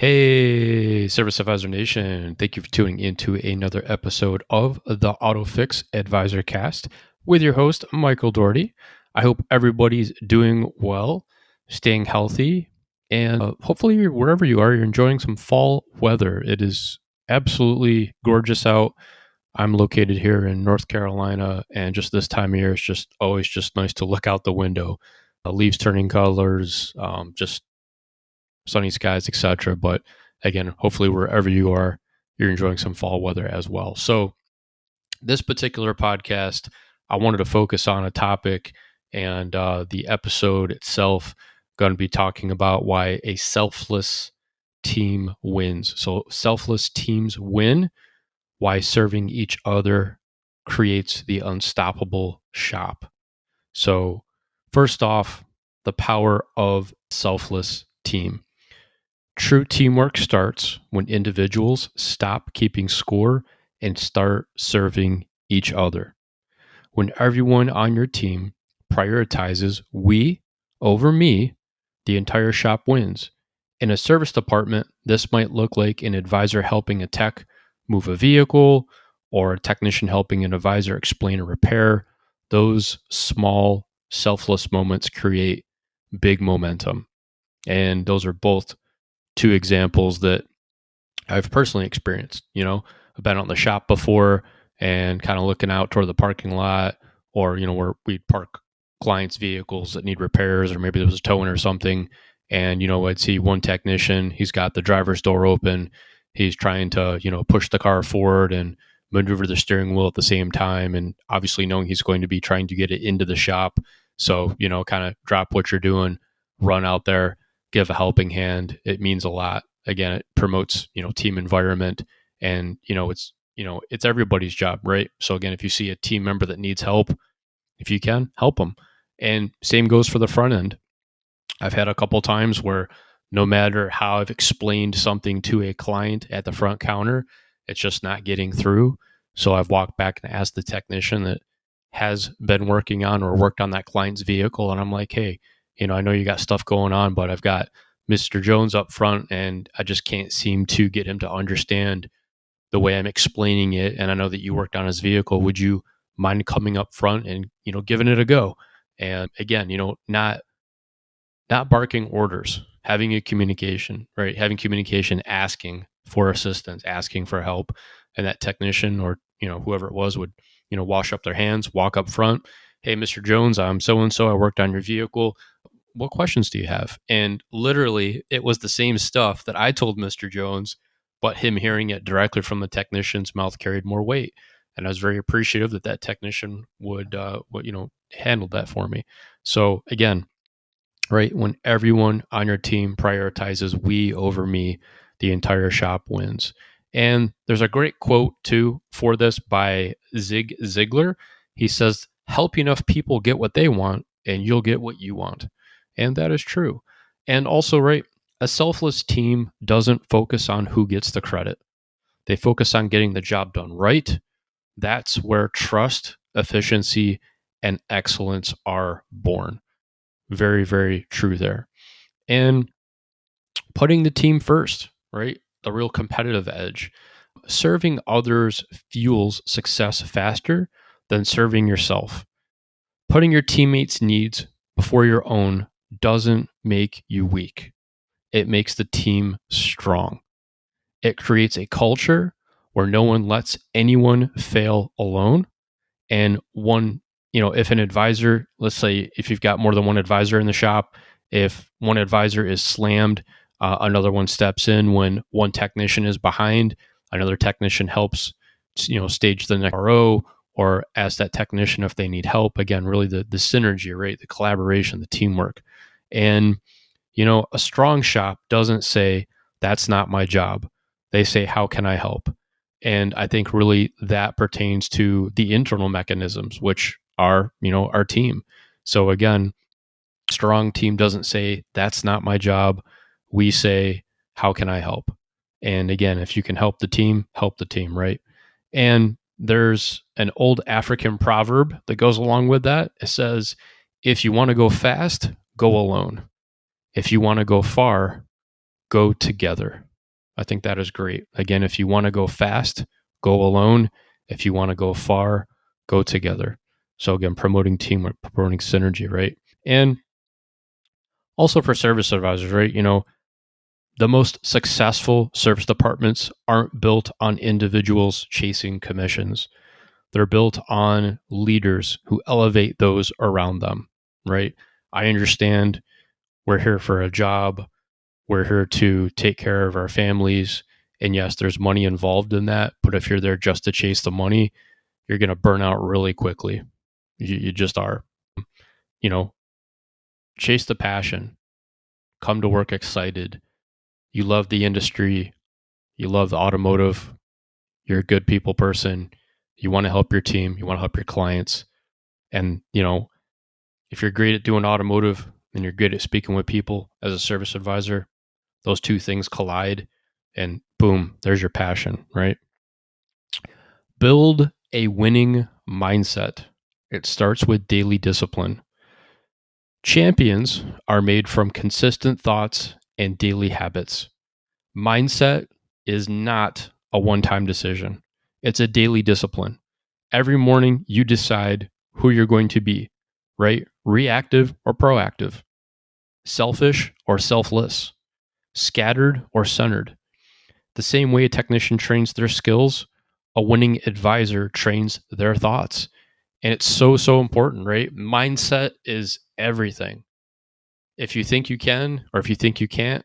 Hey, Service Advisor Nation. Thank you for tuning into another episode of the AutoFix Advisor Cast with your host, Michael Doherty. I hope everybody's doing well, staying healthy, and hopefully, wherever you are, you're enjoying some fall weather. It is absolutely gorgeous out. I'm located here in North Carolina, and just this time of year, it's just always just nice to look out the window. Leaves turning colors, just sunny skies, etc. But again, hopefully wherever you are, you're enjoying some fall weather as well. So this particular podcast, I wanted to focus on a topic, and the episode itself going to be talking about why a selfless team wins. So selfless teams win, why serving each other creates the unstoppable shop. So first off, the power of selfless team. True teamwork starts when individuals stop keeping score and start serving each other. When everyone on your team prioritizes we over me, the entire shop wins. In a service department, this might look like an advisor helping a tech move a vehicle or a technician helping an advisor explain a repair. Those small, selfless moments create big momentum. And those are both two examples that I've personally experienced. I've been out in the shop before and kind of looking out toward the parking lot, or where we park clients' vehicles that need repairs, or maybe there was a towing or something. And I'd see one technician. He's got the driver's door open. He's trying to push the car forward and maneuver the steering wheel at the same time, and obviously knowing he's going to be trying to get it into the shop. So kind of drop what you're doing, run out there, give a helping hand. It means a lot. Again, it promotes team environment, and it's everybody's job, right? So again, if you see a team member that needs help, if you can help them. And same goes for the front end. I've had a couple times where no matter how I've explained something to a client at the front counter, it's just not getting through. So I've walked back and asked the technician that has been working on or worked on that client's vehicle, and I'm like, hey, I know you got stuff going on, but I've got Mr. Jones up front, and I just can't seem to get him to understand the way I'm explaining it. And I know that you worked on his vehicle. Would you mind coming up front and giving it a go? And again, not barking orders, having a communication, right? Having communication, asking for assistance, asking for help, and that technician or whoever it was would wash up their hands, walk up front. Hey, Mr. Jones, I'm so and so. I worked on your vehicle. What questions do you have? And literally, it was the same stuff that I told Mr. Jones, but him hearing it directly from the technician's mouth carried more weight. And I was very appreciative that that technician would handle that for me. So again, right, when everyone on your team prioritizes we over me, the entire shop wins. And there's a great quote too for this by Zig Ziglar. He says, "Help enough people get what they want, and you'll get what you want." And that is true. And also, right, a selfless team doesn't focus on who gets the credit. They focus on getting the job done right. That's where trust, efficiency, and excellence are born. Very, very true there. And putting the team first, right? The real competitive edge. Serving others fuels success faster than serving yourself. Putting your teammates' needs before your own doesn't make you weak. It makes the team strong. It creates a culture where no one lets anyone fail alone. And if an advisor, let's say if you've got more than one advisor in the shop, if one advisor is slammed, another one steps in. When one technician is behind, another technician helps, stage the next RO or ask that technician if they need help. Again, really the synergy, right? The collaboration, the teamwork. And, a strong shop doesn't say, that's not my job. They say, how can I help? And I think really that pertains to the internal mechanisms, which are, our team. So again, strong team doesn't say, that's not my job. We say, how can I help? And again, if you can help the team, right? And there's an old African proverb that goes along with that. It says, if you want to go fast, go alone. If you want to go far, go together. I think that is great. Again, if you want to go fast, go alone. If you want to go far, go together. So again, promoting teamwork, promoting synergy, right? And also for service advisors, right? The most successful service departments aren't built on individuals chasing commissions. They're built on leaders who elevate those around them, right? I understand we're here for a job. We're here to take care of our families. And yes, there's money involved in that. But if you're there just to chase the money, you're going to burn out really quickly. You just are. You know, chase the passion, come to work excited. You love the industry, you love the automotive, you're a good people person, you want to help your team, you want to help your clients. And, if you're great at doing automotive and you're good at speaking with people as a service advisor, those two things collide and boom, there's your passion, right? Build a winning mindset. It starts with daily discipline. Champions are made from consistent thoughts and daily habits. Mindset is not a one time decision, it's a daily discipline. Every morning, you decide who you're going to be, right? Reactive or proactive, selfish or selfless, scattered or centered. The same way a technician trains their skills, a winning advisor trains their thoughts. And it's so, so important, right? Mindset is everything. If you think you can, or if you think you can't,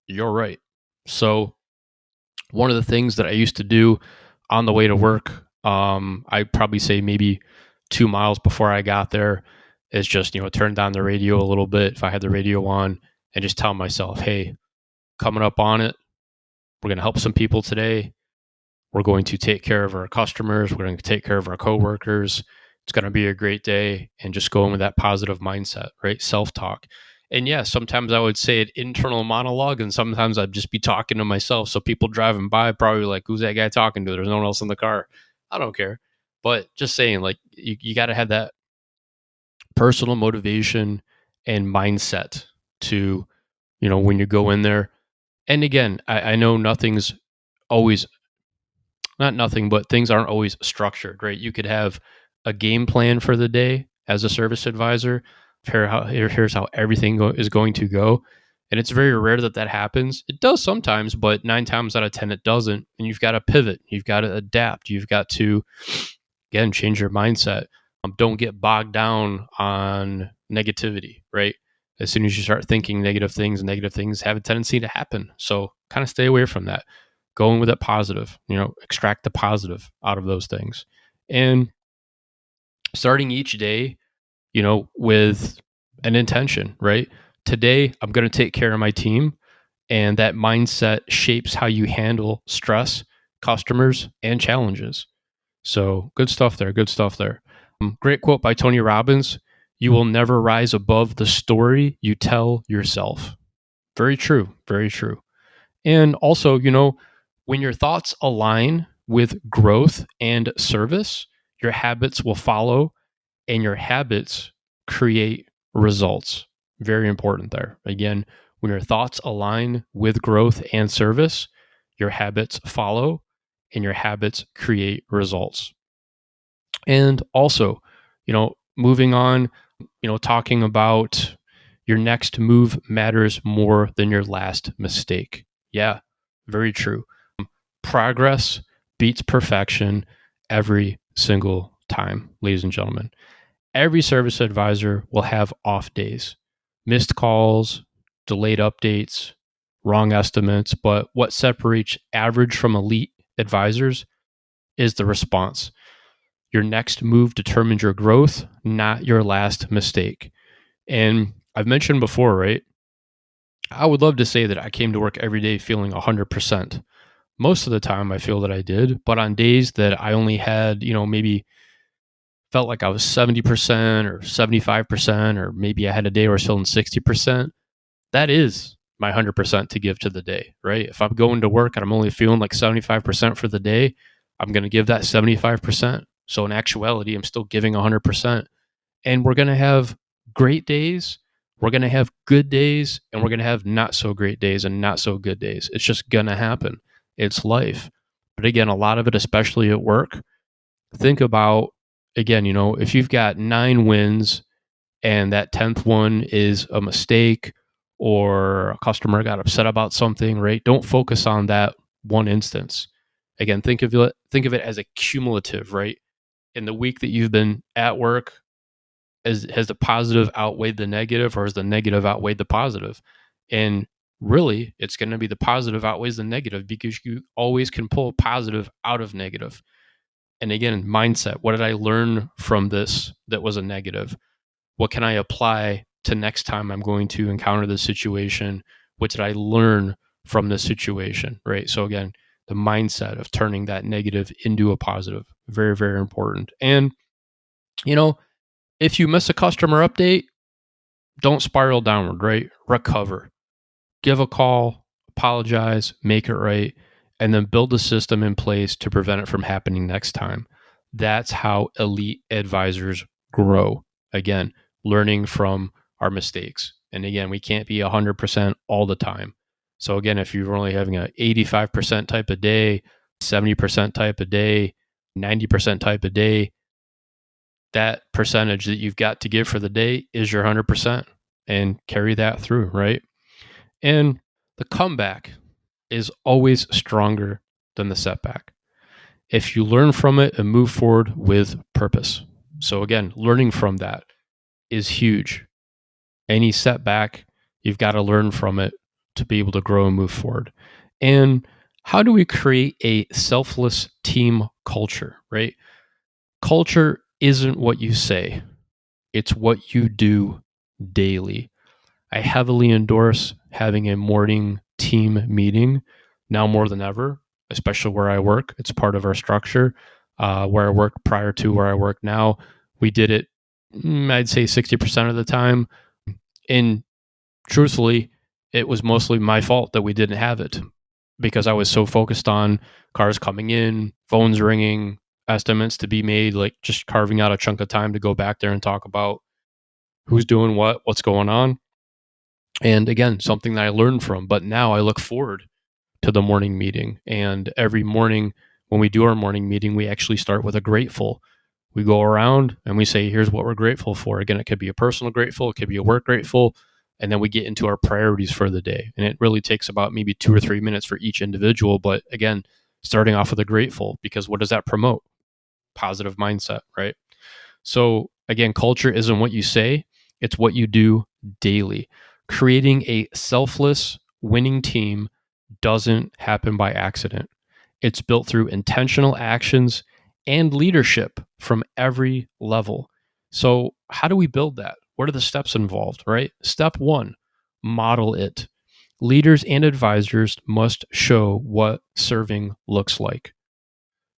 you're right. So, one of the things that I used to do on the way to work, I'd probably say maybe 2 miles before I got there, is just, turn down the radio a little bit if I had the radio on and just tell myself, hey, coming up on it, we're going to help some people today. We're going to take care of our customers. We're going to take care of our coworkers. It's going to be a great day, and just going with that positive mindset, right? Self-talk. And yeah, sometimes I would say an internal monologue, and sometimes I'd just be talking to myself. So people driving by probably like, who's that guy talking to? There's no one else in the car. I don't care. But just saying, like, you got to have that personal motivation and mindset to, when you go in there. And again, I know nothing's always, not nothing, but things aren't always structured, right? You could have a game plan for the day as a service advisor. Here's how everything is going to go. And it's very rare that that happens. It does sometimes, but 9 times out of 10, it doesn't. And you've got to pivot. You've got to adapt. You've got to, again, change your mindset. Don't get bogged down on negativity, right? As soon as you start thinking negative things have a tendency to happen. So kind of stay away from that. Going with it positive, extract the positive out of those things. And starting each day, with an intention, right? Today, I'm going to take care of my team. And that mindset shapes how you handle stress, customers, and challenges. So good stuff there. Good stuff there. Great quote by Tony Robbins. You will never rise above the story you tell yourself. Very true. Very true. And also, when your thoughts align with growth and service, your habits will follow, and your habits create results. Very important there. Again, when your thoughts align with growth and service, your habits follow, and your habits create results. And also, moving on, talking about your next move matters more than your last mistake. Yeah, very true. Progress beats perfection every single time, ladies and gentlemen. Every service advisor will have off days, missed calls, delayed updates, wrong estimates. But what separates average from elite advisors is the response. Your next move determines your growth, not your last mistake. And I've mentioned before, right? I would love to say that I came to work every day feeling 100%. Most of the time, I feel that I did. But on days that I only had, maybe felt like I was 70% or 75%, or maybe I had a day where I was feeling 60%, that is my 100% to give to the day, right? If I'm going to work and I'm only feeling like 75% for the day, I'm going to give that 75%. So in actuality, I'm still giving 100%. And we're going to have great days. We're going to have good days and we're going to have not so great days and not so good days. It's just going to happen. It's life. But again, a lot of it, especially at work, think about, again, if you've got 9 wins and that 10th one is a mistake or a customer got upset about something, right? Don't focus on that one instance. Again, think of it as a cumulative, right? In the week that you've been at work, has the positive outweighed the negative, or has the negative outweighed the positive? And really, it's going to be the positive outweighs the negative, because you always can pull positive out of negative. And again, mindset. What did I learn from this that was a negative? What can I apply to next time I'm going to encounter this situation? What did I learn from this situation? Right. So again, the mindset of turning that negative into a positive, very, very important. And, if you miss a customer update, don't spiral downward, right? Recover. Give a call, apologize, make it right, and then build a system in place to prevent it from happening next time. That's how elite advisors grow. Again, learning from our mistakes. And again, we can't be 100% all the time. So again, if you're only having an 85% type of day, 70% type of day, 90% type of day, that percentage that you've got to give for the day is your 100%, and carry that through, right? And the comeback is always stronger than the setback if you learn from it and move forward with purpose. So again, learning from that is huge. Any setback, you've got to learn from it to be able to grow and move forward. And how do we create a selfless team culture, right? Culture isn't what you say, it's what you do daily. I heavily endorse having a morning team meeting now more than ever, especially where I work. It's part of our structure. Where I worked prior to where I work now, we did it, I'd say 60% of the time. And truthfully, it was mostly my fault that we didn't have it, because I was so focused on cars coming in, phones ringing, estimates to be made, like just carving out a chunk of time to go back there and talk about who's doing what's going on. And again, something that I learned from, but now I look forward to the morning meeting. And every morning when we do our morning meeting, we actually start with a grateful. We go around and we say, here's what we're grateful for. Again, it could be a personal grateful, it could be a work grateful. And then we get into our priorities for the day. And it really takes about maybe 2 or 3 minutes for each individual. But again, starting off with a grateful, because what does that promote? Positive mindset, right? So again, culture isn't what you say, it's what you do daily. Creating a selfless winning team doesn't happen by accident. It's built through intentional actions and leadership from every level. So, how do we build that? What are the steps involved, right? Step 1, model it. Leaders and advisors must show what serving looks like.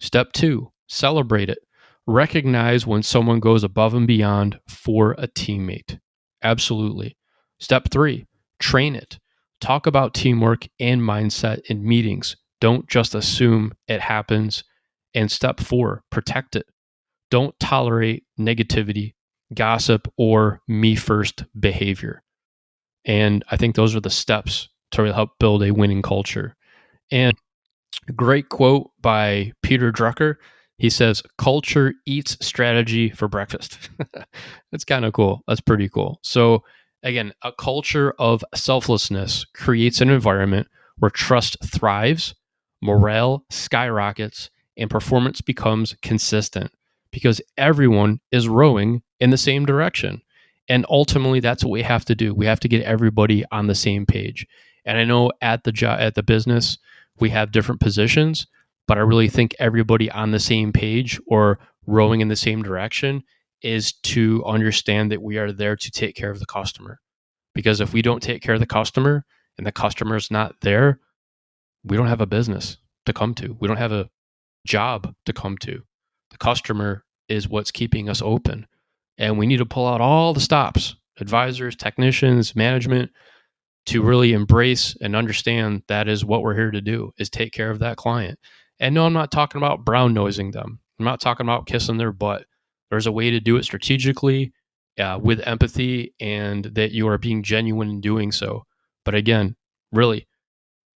Step 2, celebrate it. Recognize when someone goes above and beyond for a teammate. Absolutely. Step 3, train it. Talk about teamwork and mindset in meetings. Don't just assume it happens. And step 4, protect it. Don't tolerate negativity, gossip, or me first behavior. And I think those are the steps to really help build a winning culture. And a great quote by Peter Drucker. He says, culture eats strategy for breakfast. That's kind of cool. That's pretty cool. So, again, a culture of selflessness creates an environment where trust thrives, morale skyrockets, and performance becomes consistent, because everyone is rowing in the same direction. And ultimately, that's what we have to do. We have to get everybody on the same page. And I know at the business, we have different positions, but I really think everybody on the same page or rowing in the same direction is to understand that we are there to take care of the customer. Because if we don't take care of the customer and the customer is not there, we don't have a business to come to. We don't have a job to come to. The customer is what's keeping us open. And we need to pull out all the stops, advisors, technicians, management, to really embrace and understand that is what we're here to do, is take care of that client. And no, I'm not talking about brown nosing them. I'm not talking about kissing their butt. There's a way to do it strategically with empathy and that you are being genuine in doing so. But again, really,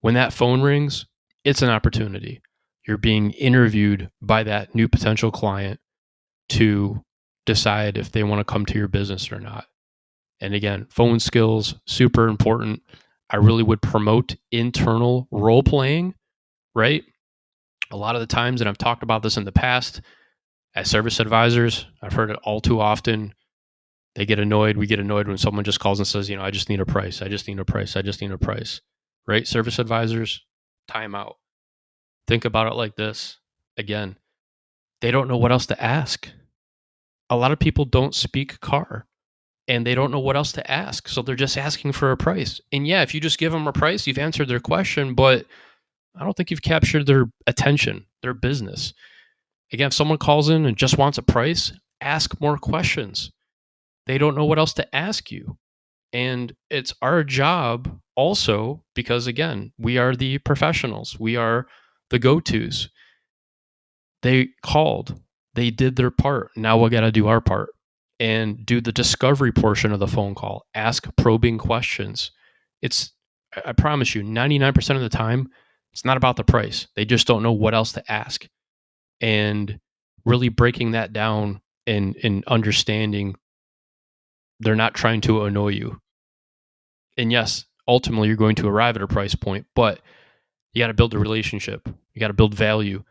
when that phone rings, it's an opportunity. You're being interviewed by that new potential client to decide if they want to come to your business or not. And again, phone skills, super important. I really would promote internal role playing, right? A lot of the times, and I've talked about this in the past, as service advisors, I've heard it all too often. They get annoyed. We get annoyed when someone just calls and says, I just need a price. I just need a price. I just need a price. Right? Service advisors, time out. Think about it like this. Again, they don't know what else to ask. A lot of people don't speak car and they don't know what else to ask. So they're just asking for a price. And yeah, if you just give them a price, you've answered their question, but I don't think you've captured their attention, their business. Again, if someone calls in and just wants a price, ask more questions. They don't know what else to ask you. And it's our job also, because again, we are the professionals, we are the go tos. They called, they did their part. Now we got to do our part and do the discovery portion of the phone call, ask probing questions. I promise you, 99% of the time, it's not about the price. They just don't know what else to ask. And really breaking that down and understanding they're not trying to annoy you. And yes, ultimately you're going to arrive at a price point, but you got to build a relationship. You got to build value.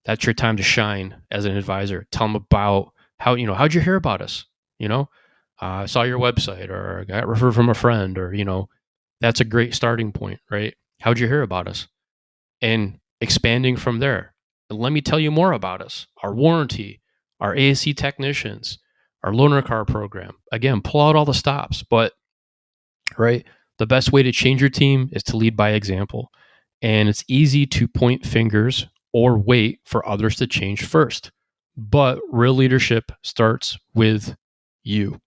That's your time to shine as an advisor. Tell them about how'd you hear about us? I saw your website or I got referred from a friend or, that's a great starting point, right? How'd you hear about us? And expanding from there. And let me tell you more about us, our warranty, our ASC technicians, our loaner car program. Again, pull out all the stops, but right, the best way to change your team is to lead by example. And it's easy to point fingers or wait for others to change first. But real leadership starts with you.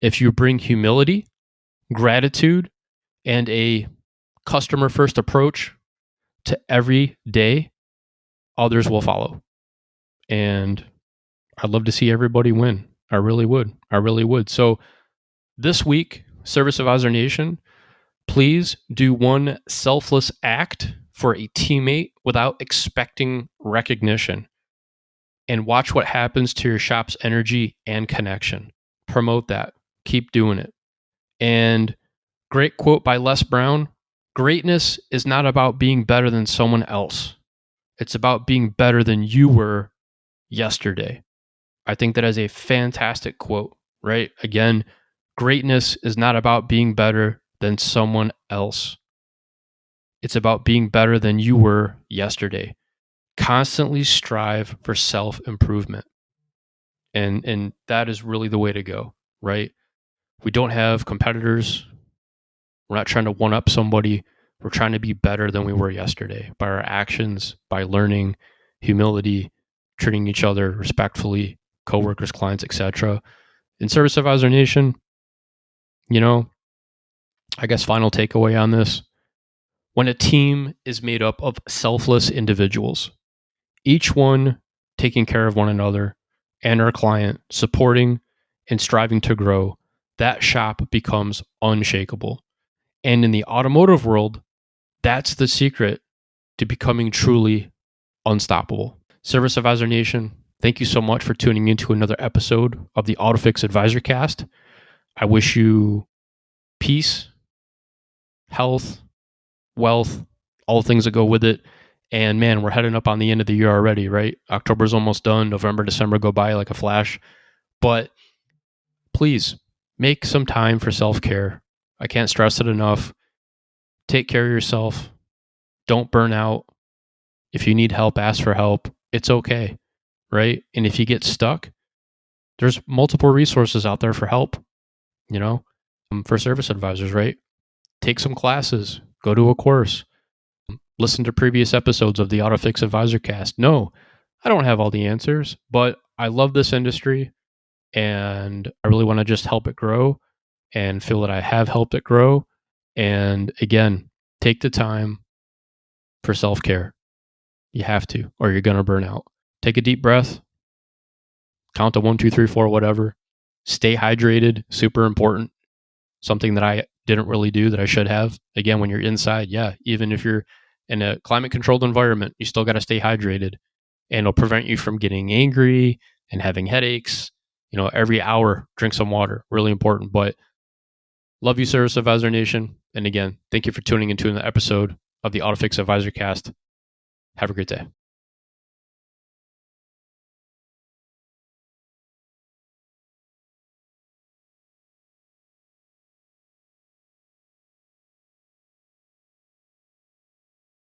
If you bring humility, gratitude, and a customer first approach to every day, others will follow. And I'd love to see everybody win. I really would. I really would. So this week, Service Advisor Nation, please do one selfless act for a teammate without expecting recognition. And watch what happens to your shop's energy and connection. Promote that. Keep doing it. And great quote by Les Brown: greatness is not about being better than someone else. It's about being better than you were yesterday. I think that is a fantastic quote, right? Again, greatness is not about being better than someone else. It's about being better than you were yesterday. Constantly strive for self-improvement. And that is really the way to go, right? We don't have competitors. We're not trying to one up somebody. We're trying to be better than we were yesterday by our actions, by learning, humility, treating each other respectfully, coworkers, clients, etc. In Service Advisor Nation, I guess final takeaway on this: when a team is made up of selfless individuals, each one taking care of one another and our client, supporting and striving to grow, that shop becomes unshakable. And in the automotive world, that's the secret to becoming truly unstoppable. Service Advisor Nation, thank you so much for tuning into another episode of the AutoFix Advisor Cast. I wish you peace, health, wealth, all the things that go with it. And man, we're heading up on the end of the year already, right? October's almost done. November, December go by like a flash. But please make some time for self-care. I can't stress it enough. Take care of yourself. Don't burn out. If you need help, ask for help. It's okay, right? And if you get stuck, there's multiple resources out there for help, for service advisors, right? Take some classes, go to a course, listen to previous episodes of the AutoFix Advisor Cast. No, I don't have all the answers, but I love this industry and I really want to just help it grow and feel that I have helped it grow. And again, take the time for self-care. You have to, or you're going to burn out. Take a deep breath, count to 1, 2, 3, 4, whatever. Stay hydrated, super important. Something that I didn't really do that I should have. Again, when you're inside, yeah, even if you're in a climate controlled environment, you still got to stay hydrated, and it'll prevent you from getting angry and having headaches. Every hour, drink some water. Really important. But love you, Service Advisor Nation. And again, thank you for tuning into an episode of the AutoFix Advisor Cast. Have a great day.